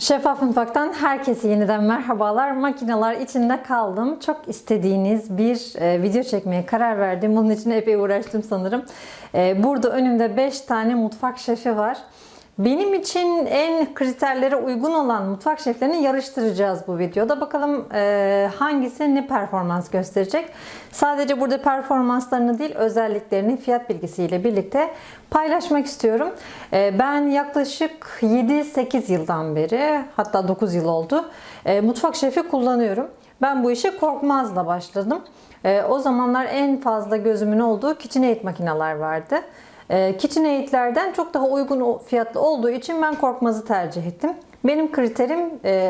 Şeffaf Mutfak'tan herkese yeniden merhabalar. Makineler içinde kaldım. Çok istediğiniz bir video çekmeye karar verdim. Bunun için epey uğraştım sanırım. Burada önümde 5 tane mutfak şefi var. Benim için en kriterlere uygun olan mutfak şeflerini yarıştıracağız bu videoda. Bakalım hangisi ne performans gösterecek. Sadece burada performanslarını değil, özelliklerini fiyat bilgisiyle birlikte paylaşmak istiyorum. Ben yaklaşık 7-8 yıldan beri, hatta 9 yıl oldu, mutfak şefi kullanıyorum. Ben bu işe Korkmaz'la başladım. O zamanlar en fazla gözümün olduğu KitchenAid makineler vardı. KitchenAid'lerden çok daha uygun fiyatlı olduğu için ben Korkmaz'ı tercih ettim. Benim kriterim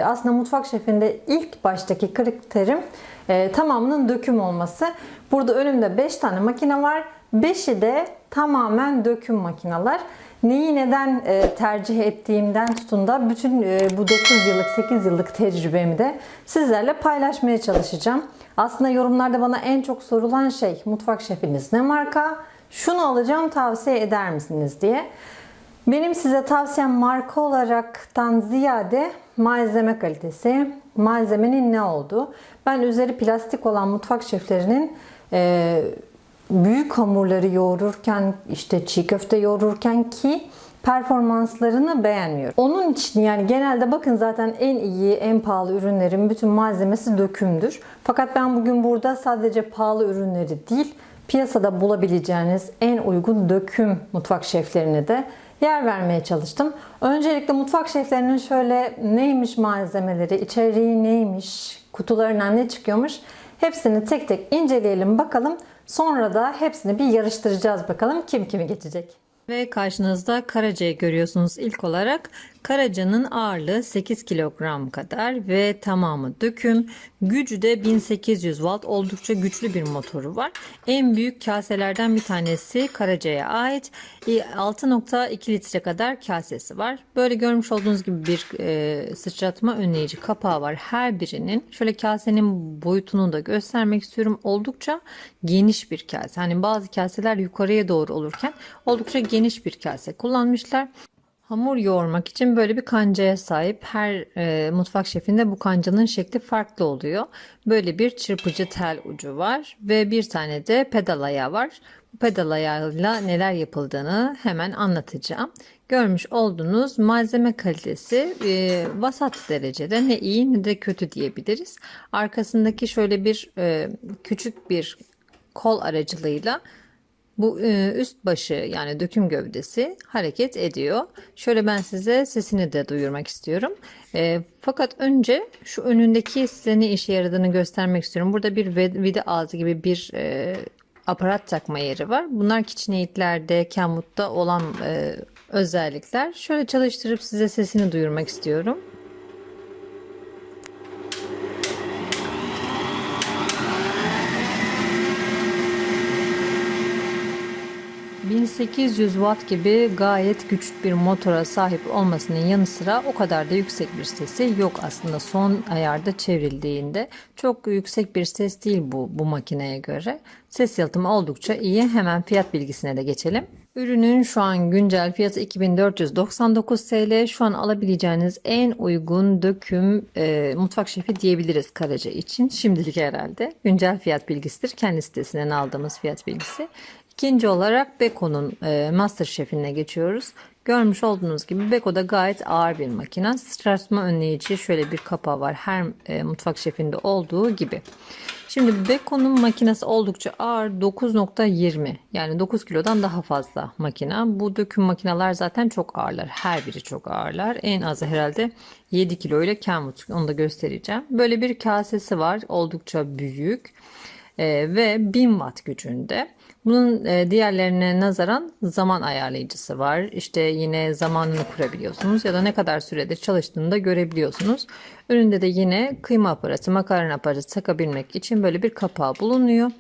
aslında mutfak şefinde ilk baştaki kriterim tamamının döküm olması. Burada önümde 5 tane makine var. 5'i de tamamen döküm makineler. Neyi neden tercih ettiğimden tutun da bütün bu 9 yıllık 8 yıllık tecrübemi de sizlerle paylaşmaya çalışacağım. Aslında yorumlarda bana en çok sorulan şey, mutfak şefiniz ne marka? Şunu alacağım, tavsiye eder misiniz diye. Benim size tavsiyem marka olaraktan ziyade malzeme kalitesi, malzemenin ne olduğu. Ben üzeri plastik olan mutfak şeflerinin büyük hamurları yoğururken, işte çiğ köfte yoğururken ki performanslarını beğenmiyorum. Onun için yani genelde bakın zaten en iyi, en pahalı ürünlerin bütün malzemesi dökümdür. Fakat ben bugün burada sadece pahalı ürünleri değil, piyasada bulabileceğiniz en uygun döküm mutfak şeflerine de yer vermeye çalıştım. Öncelikle mutfak şeflerinin şöyle neymiş malzemeleri, içeriği neymiş, kutularından ne çıkıyormuş hepsini tek tek inceleyelim bakalım. Sonra da hepsini bir yarıştıracağız bakalım kim kimi geçecek. Ve karşınızda Karaca'yı görüyorsunuz ilk olarak. Karaca'nın ağırlığı 8 kilogram kadar ve tamamı döküm. Gücü de 1800 watt, oldukça güçlü bir motoru var. En büyük kaselerden bir tanesi Karaca'ya ait. 6.2 litre kadar kasesi var. Böyle görmüş olduğunuz gibi bir sıçratma önleyici kapağı var her birinin. Şöyle kasenin boyutunu da göstermek istiyorum. Oldukça geniş bir kase. Hani bazı kaseler yukarıya doğru olurken oldukça geniş bir kase kullanmışlar. Hamur yoğurmak için böyle bir kancaya sahip. Her mutfak şefinde bu kancanın şekli farklı oluyor. Böyle bir çırpıcı tel ucu var ve bir tane de pedal ayağı var. Bu pedal ayağıyla neler yapıldığını hemen anlatacağım. Görmüş olduğunuz malzeme kalitesi vasat derecede, ne iyi ne de kötü diyebiliriz. Arkasındaki şöyle bir küçük bir kol aracılığıyla bu üst başı yani döküm gövdesi hareket ediyor. Şöyle ben size sesini de duyurmak istiyorum. Fakat önce şu önündeki size ne işe yaradığını göstermek istiyorum. Burada bir vida ağzı gibi bir aparat takma yeri var. Bunlar KitchenAid'lerde, Kenwood'da olan özellikler. Şöyle çalıştırıp size sesini duyurmak istiyorum. 1800 watt gibi gayet güçlü bir motora sahip olmasının yanı sıra o kadar da yüksek bir sesi yok aslında son ayarda çevrildiğinde. Çok yüksek bir ses değil bu makineye göre. Ses yalıtımı oldukça iyi. Hemen fiyat bilgisine de geçelim. Ürünün şu an güncel fiyatı 2499 TL. Şu an alabileceğiniz en uygun döküm mutfak şefi diyebiliriz Karaca için. Şimdilik herhalde. Güncel fiyat bilgisidir. Kendi sitesinden aldığımız fiyat bilgisi. İkinci olarak Beko'nun MasterChef'ine geçiyoruz. Görmüş olduğunuz gibi Beko da gayet ağır bir makine. Sıçratma önleyici şöyle bir kapağı var. Her mutfak şefinde olduğu gibi. Şimdi Beko'nun makinesi oldukça ağır, 9.20 yani 9 kilodan daha fazla makine. Bu döküm makineler zaten çok ağırlar. Her biri çok ağırlar. En azı herhalde 7 kilo ile Kenwood, onu da göstereceğim. Böyle bir kasesi var. Oldukça büyük ve 1000 watt gücünde. Bunun diğerlerine nazaran zaman ayarlayıcısı var. İşte yine zamanını kurabiliyorsunuz ya da ne kadar süredir çalıştığını da görebiliyorsunuz. Önünde de yine kıyma aparatı, makarna aparatı takabilmek için böyle bir kapağı bulunuyor.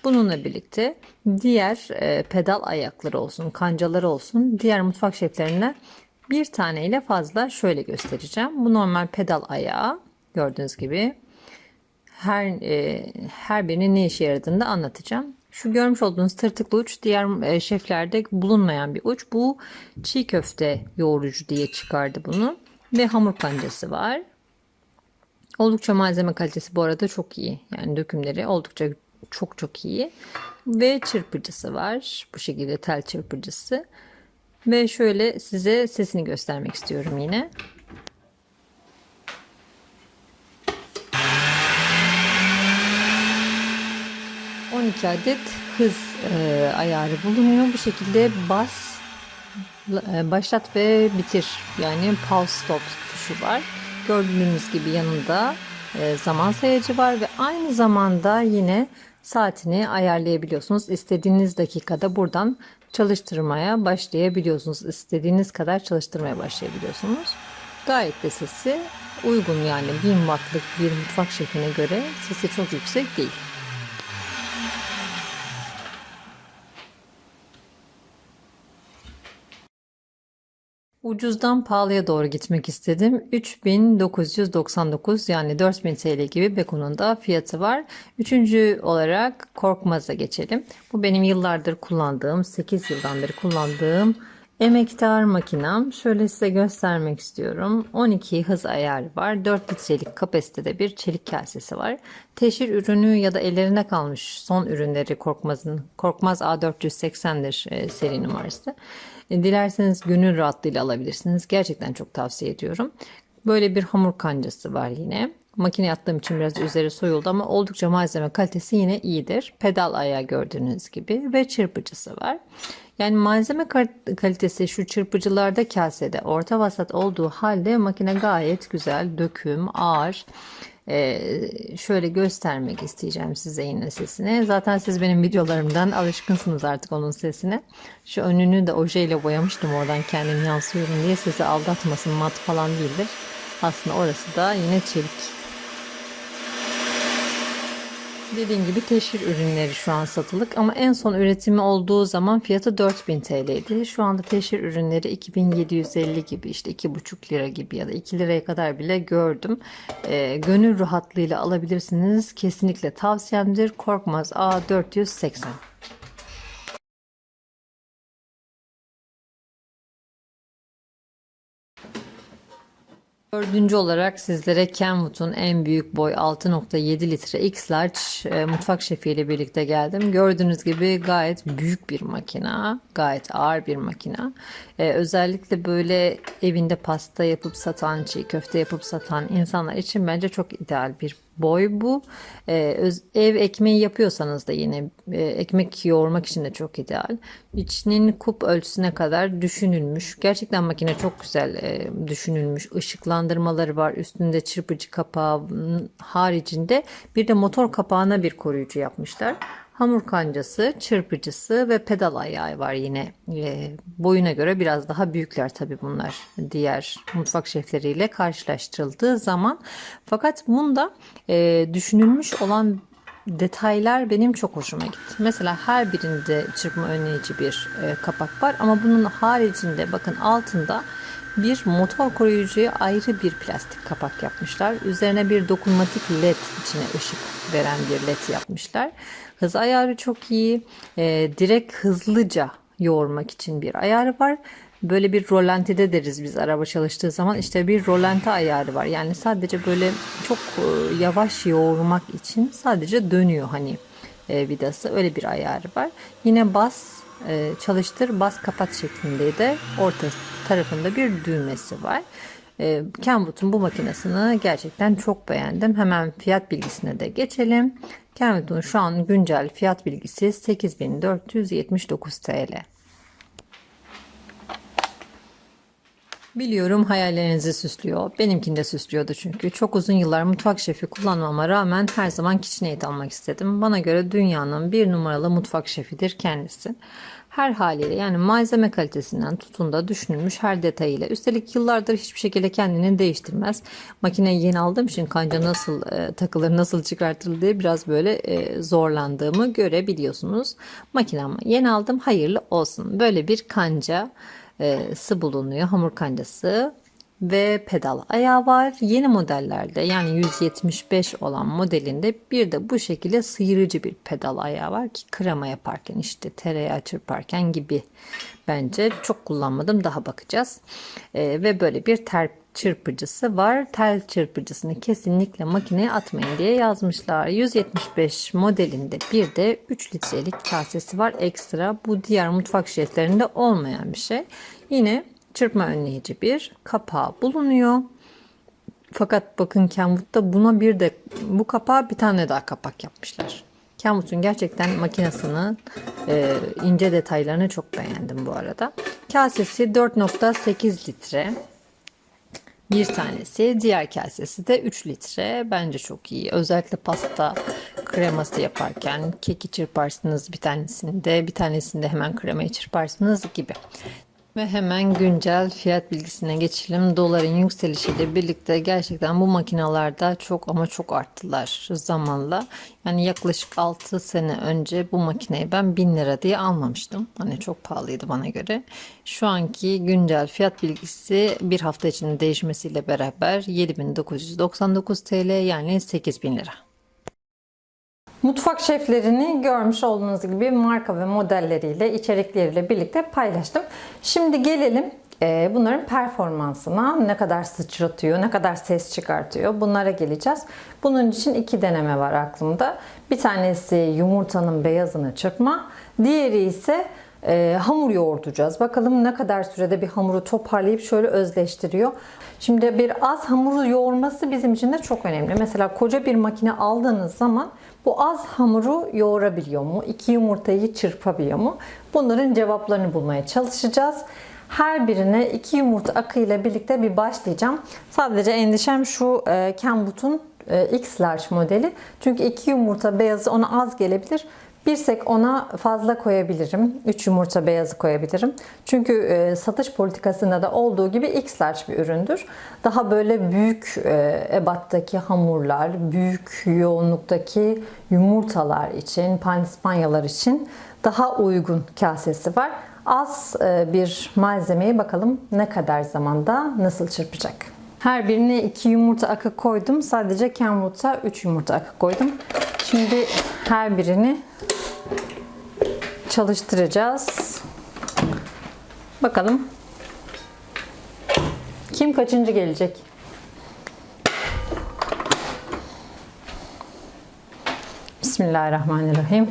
Bununla birlikte diğer pedal ayakları olsun, kancaları olsun, diğer mutfak şeflerine bir tane ile fazla şöyle göstereceğim. Bu normal pedal ayağı, gördüğünüz gibi her birinin ne işe yaradığını da anlatacağım. Şu görmüş olduğunuz tırtıklı uç diğer şeflerde bulunmayan bir uç. Bu çiğ köfte yoğurucu diye çıkardı bunu. ve hamur kancası var. Oldukça malzeme kalitesi bu arada çok iyi. Yani dökümleri oldukça çok iyi. Ve çırpıcısı var. Bu şekilde tel çırpıcısı. Ve şöyle size sesini göstermek istiyorum yine. ...12 adet hız ayarı bulunuyor. Bu şekilde başlat ve bitir, yani pause stop tuşu var. Gördüğünüz gibi yanında zaman sayacı var ve aynı zamanda yine saatini ayarlayabiliyorsunuz. İstediğiniz dakikada buradan çalıştırmaya başlayabiliyorsunuz. İstediğiniz kadar çalıştırmaya başlayabiliyorsunuz. Gayet de sesi uygun, yani 1000 wattlık bir mutfak şefine göre sesi çok yüksek değil. Ucuzdan pahalıya doğru gitmek istedim. 3999, yani 4000 TL gibi Beko'nun da fiyatı var. Üçüncü olarak Korkmaz'a geçelim. Bu benim yıllardır kullandığım, 8 yıldan beri kullandığım emektar makinem. Şöyle size göstermek istiyorum. 12 hız ayarı var. 4 litrelik kapasitede bir çelik kasesi var. Teşhir ürünü ya da ellerine kalmış son ürünleri Korkmaz'ın. Korkmaz A480'dir seri numarası. Dilerseniz gönül rahatlığıyla alabilirsiniz. Gerçekten çok tavsiye ediyorum. Böyle bir hamur kancası var yine. Makine attığım için biraz üzeri soyuldu ama oldukça malzeme kalitesi yine iyidir. Pedal ayağı gördüğünüz gibi ve çırpıcısı var. Yani malzeme kalitesi şu çırpıcılarda, kasede orta vasat olduğu halde makine gayet güzel, döküm, ağır. Şöyle göstermek isteyeceğim size yine sesini. Zaten siz benim videolarımdan alışkınsınız artık onun sesine. Şu önünü de ojeyle boyamıştım, oradan kendim yansıyorum diye sizi aldatmasın, mat falan değildir. Aslında orası da yine çelik. Dediğim gibi teşhir ürünleri şu an satılık ama en son üretimi olduğu zaman fiyatı 4000 TL'ydi. Şu anda teşhir ürünleri 2750 gibi, işte 2,5 lira gibi ya da 2 liraya kadar bile gördüm. Gönül rahatlığıyla alabilirsiniz. Kesinlikle tavsiyemdir. Korkmaz A480. Dördüncü olarak sizlere Kenwood'un en büyük boy 6,7 litre X-Large mutfak şefi ile birlikte geldim. Gördüğünüz gibi gayet büyük bir makina, gayet ağır bir makina. Özellikle böyle evinde pasta yapıp satan, çiğ köfte yapıp satan insanlar için bence çok ideal bir boy bu. Ev ekmeği yapıyorsanız da yine ekmek yoğurmak için de çok ideal. İçinin kup ölçüsüne kadar düşünülmüş. Gerçekten makine çok güzel düşünülmüş. Işıklandırmaları var. Üstünde çırpıcı kapağı haricinde bir de motor kapağına bir koruyucu yapmışlar. Hamur kancası, çırpıcısı ve pedal ayağı var yine. Boyuna göre biraz daha büyükler tabii bunlar, diğer mutfak şefleriyle karşılaştırıldığı zaman. Fakat bunda düşünülmüş olan detaylar benim çok hoşuma gitti. Mesela her birinde çırpma önleyici bir kapak var ama bunun haricinde bakın altında bir motor koruyucuya ayrı bir plastik kapak yapmışlar. Üzerine bir dokunmatik led, içine ışık veren bir led yapmışlar. Hız ayarı çok iyi. Direkt hızlıca yoğurmak için bir ayarı var. Böyle bir rolantide deriz biz araba çalıştığı zaman, işte bir rolanti ayarı var. Yani sadece böyle çok yavaş yoğurmak için sadece dönüyor hani vidası, öyle bir ayarı var. Yine bas çalıştır, bas kapat şeklinde de orta tarafında bir düğmesi var. Kenwood'un bu makinesini gerçekten çok beğendim. Hemen fiyat bilgisine de geçelim. Kenwood'un şu an güncel fiyat bilgisi 8479 TL. Biliyorum hayallerinizi süslüyor. Benimkini de süslüyordu çünkü. Çok uzun yıllar mutfak şefi kullanmama rağmen her zaman KitchenAid almak istedim. Bana göre dünyanın bir numaralı mutfak şefidir kendisi. Her haliyle, yani malzeme kalitesinden tutun da düşünülmüş her detayıyla. Üstelik yıllardır hiçbir şekilde kendini değiştirmez. Makineyi yeni aldığım için kanca nasıl takılır, nasıl çıkartılır diye biraz böyle zorlandığımı görebiliyorsunuz. Makinamı yeni aldım, hayırlı olsun. Böyle bir kanca bulunuyor, hamur kancası ve pedal ayağı var. Yeni modellerde, yani 175 olan modelinde bir de bu şekilde sıyırıcı bir pedal ayağı var ki krema yaparken, işte tereyağı çırparken gibi. Bence çok kullanmadım, daha bakacağız. Ve böyle bir çırpıcısı var. Tel çırpıcısını kesinlikle makineye atmayın diye yazmışlar. 175 modelinde bir de 3 litrelik kasesi var ekstra. Bu diğer mutfak şeflerinde olmayan bir şey. Yine çırpma önleyici bir kapağı bulunuyor. Fakat bakın Kenwood'da buna bir de bu kapağa bir tane daha kapak yapmışlar. Kenwood'un gerçekten makinesinin ince detaylarını çok beğendim bu arada. Kasesi 4,8 litre. Bir tanesi, diğer kasesi de 3 litre. Bence çok iyi. Özellikle pasta kreması yaparken keki çırparsınız bir tanesinde hemen kremayı çırparsınız gibi. Ve hemen güncel fiyat bilgisine geçelim. Doların yükselişiyle birlikte gerçekten bu makinalarda çok ama çok arttılar zamanla. Yani yaklaşık 6 sene önce bu makineyi ben 1000 lira diye almamıştım. Hani çok pahalıydı bana göre. Şu anki güncel fiyat bilgisi bir hafta içinde değişmesiyle beraber 7.999 TL, yani 8.000 lira. Mutfak şeflerini görmüş olduğunuz gibi marka ve modelleriyle, içerikleriyle birlikte paylaştım. Şimdi gelelim bunların performansına, ne kadar sıçratıyor, ne kadar ses çıkartıyor, bunlara geleceğiz. Bunun için 2 deneme var aklımda. Bir tanesi yumurtanın beyazını çırpma, diğeri ise hamur yoğurtacağız. Bakalım ne kadar sürede bir hamuru toparlayıp şöyle özleştiriyor. Şimdi bir az hamuru yoğurması bizim için de çok önemli. Mesela koca bir makine aldığınız zaman bu az hamuru yoğurabiliyor mu? 2 yumurtayı çırpabiliyor mu? Bunların cevaplarını bulmaya çalışacağız. Her birine 2 yumurta akıyla birlikte bir başlayacağım. Sadece endişem şu Kenwood'un X Large modeli. Çünkü 2 yumurta beyazı ona az gelebilir. Birsek ona fazla koyabilirim. 3 yumurta beyazı koyabilirim. Çünkü satış politikasında da olduğu gibi X Large bir üründür. Daha böyle büyük ebattaki hamurlar, büyük yoğunluktaki yumurtalar için, panispanyalar için daha uygun kasesi var. Az bir malzemeyi bakalım ne kadar zamanda nasıl çırpacak. Her birine 2 yumurta akı koydum. Sadece Kenwood'a 3 yumurta akı koydum. Şimdi her birini çalıştıracağız. Bakalım kim kaçıncı gelecek? Bismillahirrahmanirrahim.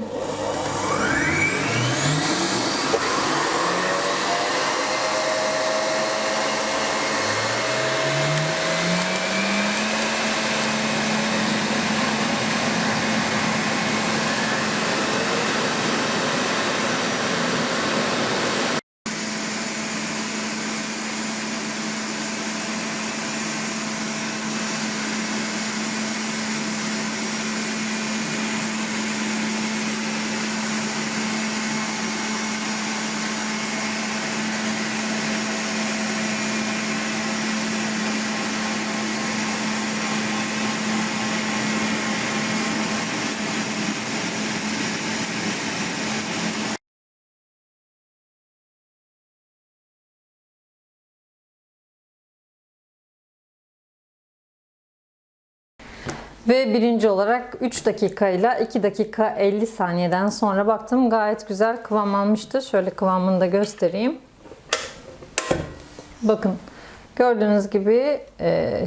Ve birinci olarak 3 dakika ile 2 dakika 50 saniyeden sonra baktım gayet güzel kıvam almıştı. Şöyle kıvamını da göstereyim. Bakın gördüğünüz gibi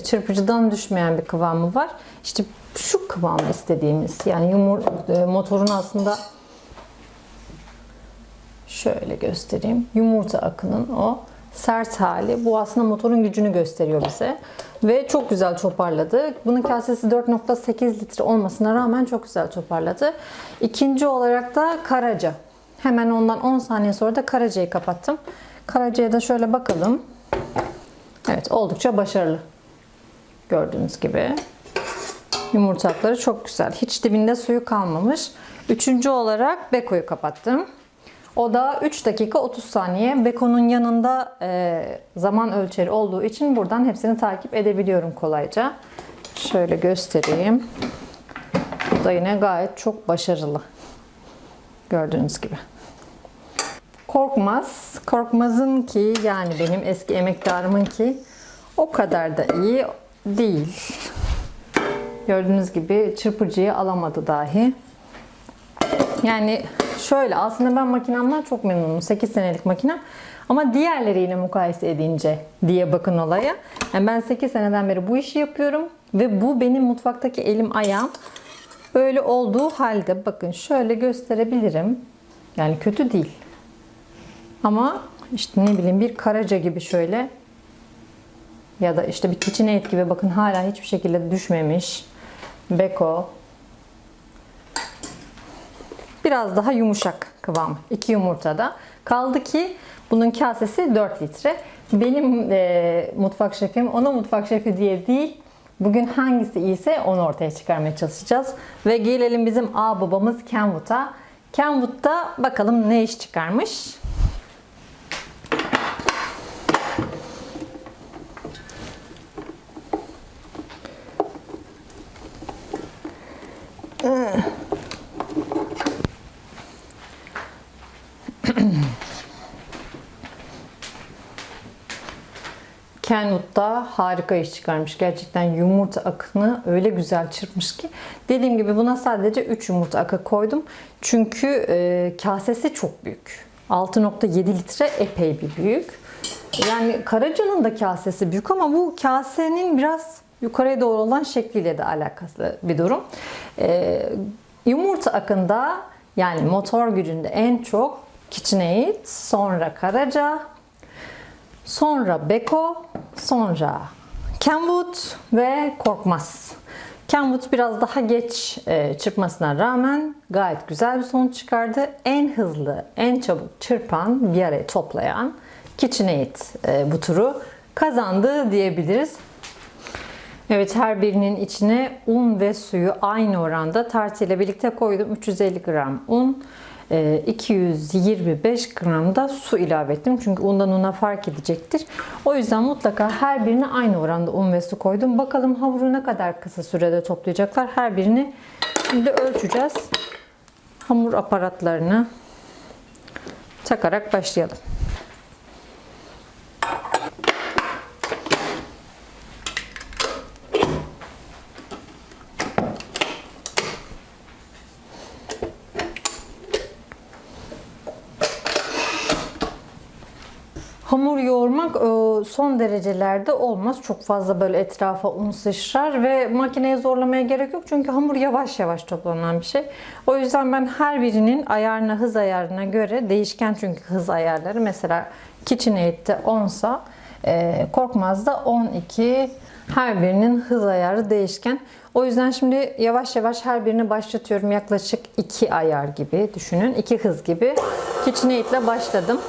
çırpıcıdan düşmeyen bir kıvamı var. İşte şu kıvamı istediğimiz, yani motorun aslında şöyle göstereyim. Yumurta akının o sert hali. Bu aslında motorun gücünü gösteriyor bize. Ve çok güzel toparladı. Bunun kasesi 4,8 litre olmasına rağmen çok güzel toparladı. İkinci olarak da Karaca. Hemen ondan 10 saniye sonra da Karaca'yı kapattım. Karaca'ya da şöyle bakalım. Evet, oldukça başarılı. Gördüğünüz gibi. Yumurta akları çok güzel. Hiç dibinde suyu kalmamış. Üçüncü olarak Beko'yu kapattım. O da 3 dakika 30 saniye. Beko'nun yanında zaman ölçeri olduğu için buradan hepsini takip edebiliyorum kolayca. Şöyle göstereyim. Bu da yine gayet çok başarılı. Gördüğünüz gibi. Korkmaz. Korkmaz'ın ki, yani benim eski emektarımın ki o kadar da iyi değil. Gördüğünüz gibi çırpıcıyı alamadı dahi. Yani Şöyle, aslında ben makinemden çok memnunum. 8 senelik makinem. Ama diğerleriyle mukayese edince diye bakın olaya. Yani ben 8 seneden beri bu işi yapıyorum. Ve bu benim mutfaktaki elim ayağım. Böyle olduğu halde bakın şöyle gösterebilirim. Yani kötü değil. Ama işte ne bileyim bir Karaca gibi şöyle ya da işte bir KitchenAid gibi bakın hala hiçbir şekilde düşmemiş. Beko. Biraz daha yumuşak kıvam. 2 yumurtada. Kaldı ki bunun kasesi 4 litre. Benim mutfak şefim ona mutfak şefi diye değil. Bugün hangisi iyiyse onu ortaya çıkarmaya çalışacağız. Ve gelelim bizim babamız Kenwood'a. Kenwood'da bakalım ne iş çıkarmış. Kenwood'da harika iş çıkarmış. Gerçekten yumurta akını öyle güzel çırpmış ki. Dediğim gibi buna sadece 3 yumurta akı koydum. Çünkü kasesi çok büyük. 6,7 litre epey bir büyük. Yani Karaca'nın da kasesi büyük ama bu kasenin biraz yukarıya doğru olan şekliyle de alakası bir durum. Yumurta akında yani motor gücünde en çok KitchenAid, sonra Karaca, sonra Beko, sonra Kenwood ve Korkmaz. Kenwood biraz daha geç çırpmasına rağmen gayet güzel bir sonuç çıkardı. En hızlı, en çabuk çırpan, bir araya toplayan KitchenAid bu turu kazandı diyebiliriz. Evet, her birinin içine un ve suyu aynı oranda tartıyla birlikte koydum. 350 gram un, 225 gram da su ilave ettim. Çünkü undan una fark edecektir. O yüzden mutlaka her birine aynı oranda un ve su koydum. Bakalım hamuru ne kadar kısa sürede toplayacaklar. Her birini şimdi ölçeceğiz. Hamur aparatlarını takarak başlayalım. Hamur yoğurmak son derecelerde olmaz. Çok fazla böyle etrafa un sıçrar ve makineye zorlamaya gerek yok. Çünkü hamur yavaş yavaş toplanan bir şey. O yüzden ben her birinin ayarına, hız ayarına göre değişken çünkü hız ayarları. Mesela KitchenAid'de 10 sa Korkmaz'da 12. Her birinin hız ayarı değişken. O yüzden şimdi yavaş yavaş her birini başlatıyorum. Yaklaşık 2 ayar gibi düşünün. 2 hız gibi. KitchenAid'le başladım.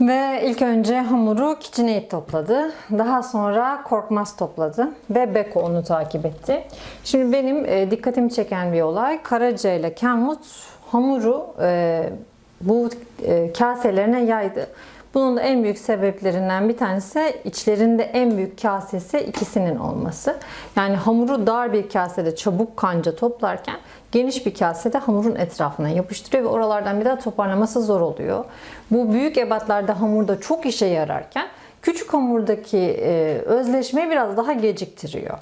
Ve ilk önce hamuru KitchenAid topladı. Daha sonra Korkmaz topladı. Ve Beko onu takip etti. Şimdi benim dikkatimi çeken bir olay. Karaca ile Kenwood hamuru bu kaselerine yaydı. Bunun da en büyük sebeplerinden bir tanesi içlerinde en büyük kasesi ikisinin olması. Yani hamuru dar bir kasede çabuk kanca toplarken geniş bir kasede hamurun etrafına yapıştırıyor ve oralardan bir daha toparlaması zor oluyor. Bu büyük ebatlarda hamurda çok işe yararken küçük hamurdaki özleşmeyi biraz daha geciktiriyor.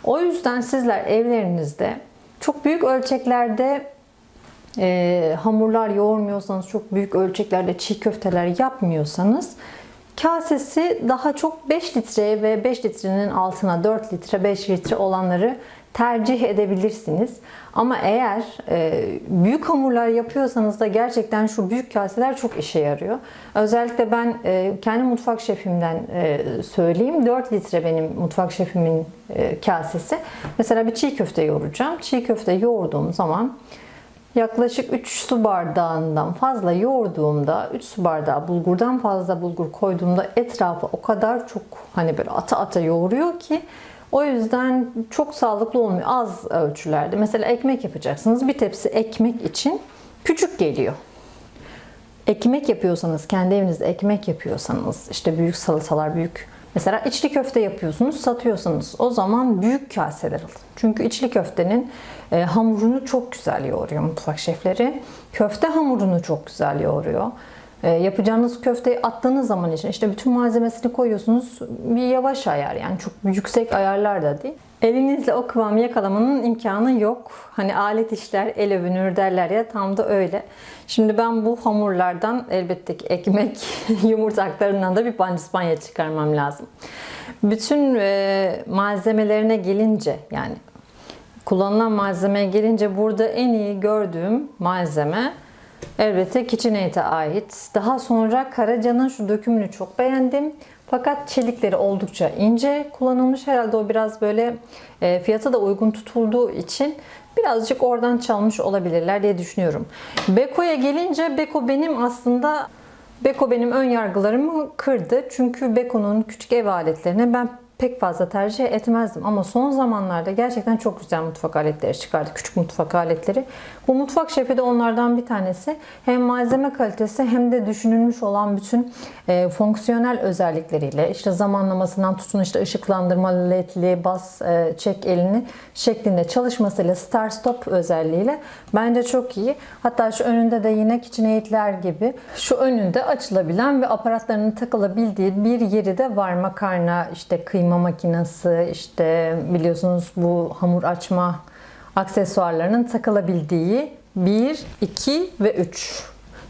O yüzden sizler evlerinizde çok büyük ölçeklerde hamurlar yoğurmuyorsanız, çok büyük ölçeklerde çiğ köfteler yapmıyorsanız kasesi daha çok 5 litre ve 5 litrenin altına 4 litre, 5 litre olanları tercih edebilirsiniz. Ama eğer büyük hamurlar yapıyorsanız da gerçekten şu büyük kaseler çok işe yarıyor. Özellikle ben kendi mutfak şefimden söyleyeyim. 4 litre benim mutfak şefimin kasesi. Mesela bir çiğ köfte yoğuracağım. Çiğ köfte yoğurduğum zaman yaklaşık 3 su bardağından fazla yoğurduğumda, 3 su bardağı bulgurdan fazla bulgur koyduğumda etrafı o kadar çok hani böyle ata ata yoğuruyor ki o yüzden çok sağlıklı olmuyor az ölçülerde. Mesela ekmek yapacaksınız. Bir tepsi ekmek için küçük geliyor. Ekmek yapıyorsanız, kendi evinizde ekmek yapıyorsanız, işte büyük salatalar, büyük mesela içli köfte yapıyorsunuz, satıyorsanız o zaman büyük kaseler alın. Çünkü içli köftenin hamurunu çok güzel yoğuruyor mutfak şefleri. Köfte hamurunu çok güzel yoğuruyor. Yapacağınız köfteyi attığınız zaman için işte bütün malzemesini koyuyorsunuz. Bir yavaş ayar, yani çok yüksek ayarlar da değil. Elinizle o kıvamı yakalamanın imkanı yok. Hani alet işler el övünür derler ya, tam da öyle. Şimdi ben bu hamurlardan elbette ki ekmek, yumurta aklarından da bir pandispanya çıkarmam lazım. Bütün malzemelerine gelince, yani kullanılan malzemeye gelince burada en iyi gördüğüm malzeme elbette KitchenAid'e ait. Daha sonra Karaca'nın şu dökümünü çok beğendim. Fakat çelikleri oldukça ince kullanılmış. Herhalde o biraz böyle fiyatı da uygun tutulduğu için birazcık oradan çalmış olabilirler diye düşünüyorum. Beko'ya gelince Beko benim ön yargılarımı kırdı. Çünkü Beko'nun küçük ev aletlerini ben pek fazla tercih etmezdim. Ama son zamanlarda gerçekten çok güzel mutfak aletleri çıkardı. Küçük mutfak aletleri. Bu mutfak şefi de onlardan bir tanesi. Hem malzeme kalitesi hem de düşünülmüş olan bütün fonksiyonel özellikleriyle, işte zamanlamasından tutun işte ışıklandırma, ledli, bas, çek elini şeklinde çalışmasıyla, start stop özelliğiyle bence çok iyi. Hatta şu önünde de yine KitchenAid'ler gibi şu önünde açılabilen ve aparatlarının takılabildiği bir yeri de var. Makarna, işte kıyma makinesi, işte biliyorsunuz bu hamur açma aksesuarlarının takılabildiği 1, 2 ve 3.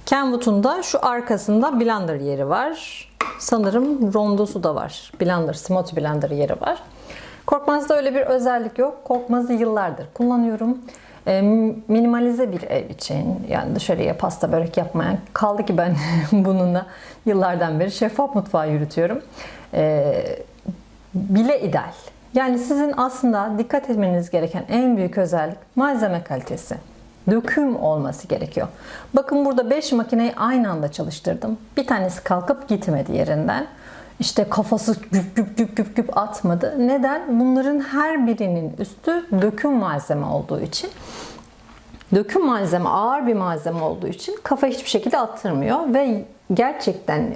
Kenwood'un da şu arkasında blender yeri var. Sanırım rondosu da var. Blender, smoothie blender yeri var. Korkmaz'da öyle bir özellik yok. Korkmaz'ı yıllardır kullanıyorum. Minimalize bir ev için, yani dışarıya pasta börek yapmayan, kaldı ki ben bununla yıllardan beri şeffaf mutfağı yürütüyorum. Bile ideal. Yani sizin aslında dikkat etmeniz gereken en büyük özellik malzeme kalitesi. Döküm olması gerekiyor. Bakın burada 5 makineyi aynı anda çalıştırdım. Bir tanesi kalkıp gitmedi yerinden. İşte kafası güp güp güp güp güp atmadı. Neden? Bunların her birinin üstü döküm malzeme olduğu için. Döküm malzeme ağır bir malzeme olduğu için kafa hiçbir şekilde attırmıyor ve gerçekten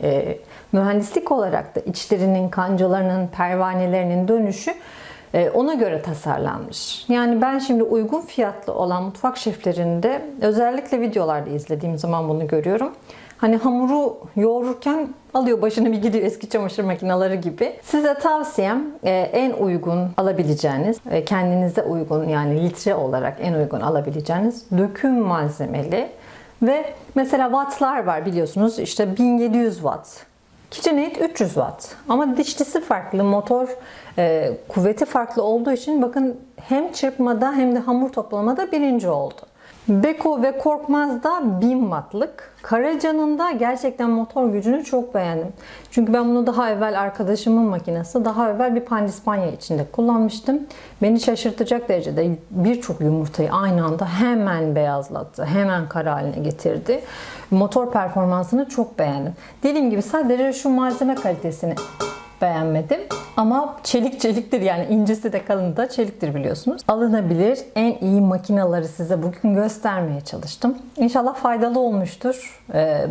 mühendislik olarak da içlerinin, kancalarının, pervanelerinin dönüşü ona göre tasarlanmış. Yani ben şimdi uygun fiyatlı olan mutfak şeflerinde özellikle videolarda izlediğim zaman bunu görüyorum. Hani hamuru yoğururken alıyor başını bir gidiyor, eski çamaşır makineleri gibi. Size tavsiyem en uygun alabileceğiniz, kendinize uygun, yani litre olarak en uygun alabileceğiniz döküm malzemeli ve mesela wattlar var biliyorsunuz, işte 1700 watt. KitchenAid 300 watt ama dişlisi farklı, motor kuvveti farklı olduğu için bakın hem çırpmada hem de hamur toplamada birinci oldu. Beko ve Korkmaz da 1000 wattlık. Karaca'nın da gerçekten motor gücünü çok beğendim. Çünkü ben bunu daha evvel arkadaşımın makinesi, daha evvel bir pandispanya içinde kullanmıştım. Beni şaşırtacak derecede birçok yumurtayı aynı anda hemen beyazlattı, hemen kara haline getirdi. Motor performansını çok beğendim. Dediğim gibi sadece şu malzeme kalitesini beğenmedim. Ama çelik çeliktir, yani incesi de kalını da çeliktir biliyorsunuz. Alınabilir en iyi makineleri size bugün göstermeye çalıştım. İnşallah faydalı olmuştur.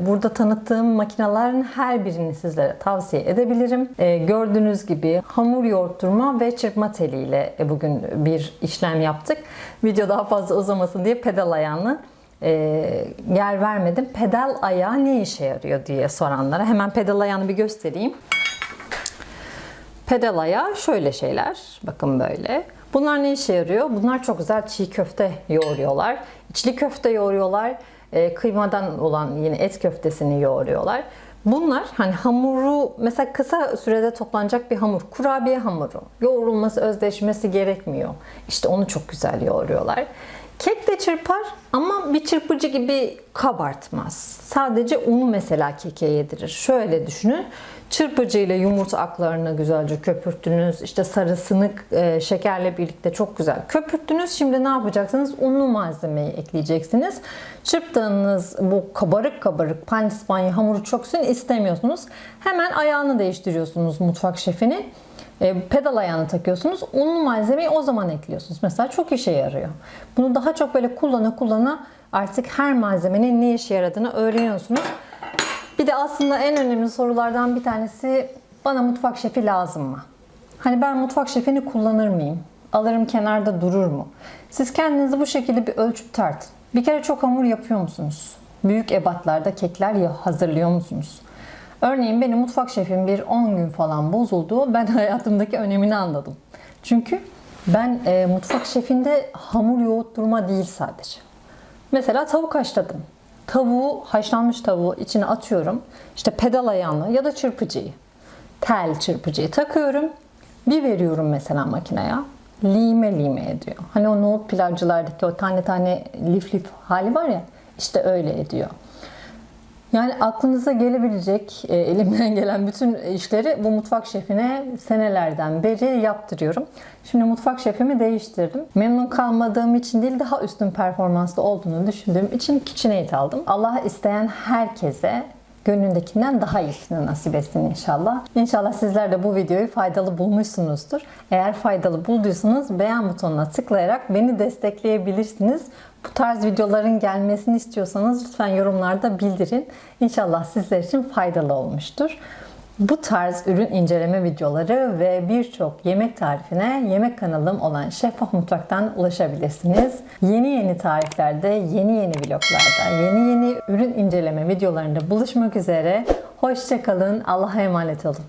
Burada tanıttığım makinelerin her birini sizlere tavsiye edebilirim. Gördüğünüz gibi hamur yoğurtturma ve çırpma teliyle bugün bir işlem yaptık. Video daha fazla uzamasın diye pedal ayağını yer vermedim. Pedal ayağı ne işe yarıyor diye soranlara hemen pedal ayağını bir göstereyim. Pedal ayağı şöyle şeyler. Bakın böyle. Bunlar ne işe yarıyor? Bunlar çok güzel çiğ köfte yoğuruyorlar. İçli köfte yoğuruyorlar. Kıymadan olan yine et köftesini yoğuruyorlar. Bunlar hani hamuru mesela kısa sürede toplanacak bir hamur. Kurabiye hamuru. Yoğrulması, özdeşmesi gerekmiyor. İşte onu çok güzel yoğuruyorlar. Kek de çırpar ama bir çırpıcı gibi kabartmaz. Sadece unu mesela keke yedirir. Şöyle düşünün. Çırpıcı ile yumurta aklarını güzelce köpürttünüz. İşte sarısını şekerle birlikte çok güzel köpürttünüz. Şimdi ne yapacaksınız? Unlu malzemeyi ekleyeceksiniz. Çırptığınız bu kabarık kabarık pandispanya hamuru çöksün istemiyorsunuz. Hemen ayağını değiştiriyorsunuz mutfak şefinin. Pedal ayağını takıyorsunuz. Unlu malzemeyi o zaman ekliyorsunuz. Mesela çok işe yarıyor. Bunu daha çok böyle kullana artık her malzemenin ne işe yaradığını öğreniyorsunuz. Bir de aslında en önemli sorulardan bir tanesi, bana mutfak şefi lazım mı? Hani ben mutfak şefini kullanır mıyım? Alırım kenarda durur mu? Siz kendinizi bu şekilde bir ölçüp tartın. Bir kere çok hamur yapıyor musunuz? Büyük ebatlarda kekler hazırlıyor musunuz? Örneğin benim mutfak şefim bir 10 gün falan bozuldu. Ben hayatımdaki önemini anladım. Çünkü ben mutfak şefinde hamur yoğurtturma değil sadece. Mesela tavuk haşladım. Haşlanmış tavuğu içine atıyorum. İşte pedal ayağını ya da çırpıcıyı, tel çırpıcıyı takıyorum. Bir veriyorum mesela makineye. Lime lime ediyor. Hani o nohut pilavcılardaki o tane tane lif hali var ya, işte öyle ediyor. Yani aklınıza gelebilecek, elimden gelen bütün işleri bu mutfak şefine senelerden beri yaptırıyorum. Şimdi mutfak şefimi değiştirdim. Memnun kalmadığım için değil, daha üstün performanslı olduğunu düşündüğüm için KitchenAid aldım. Allah isteyen herkese gönlündekinden daha iyisini nasip etsin inşallah. İnşallah sizler de bu videoyu faydalı bulmuşsunuzdur. Eğer faydalı bulduysanız beğen butonuna tıklayarak beni destekleyebilirsiniz. Bu tarz videoların gelmesini istiyorsanız lütfen yorumlarda bildirin. İnşallah sizler için faydalı olmuştur. Bu tarz ürün inceleme videoları ve birçok yemek tarifine yemek kanalım olan Şeffaf Mutfak'tan ulaşabilirsiniz. Yeni tariflerde, yeni vloglarda, yeni ürün inceleme videolarında buluşmak üzere. Hoşça kalın, Allah'a emanet olun.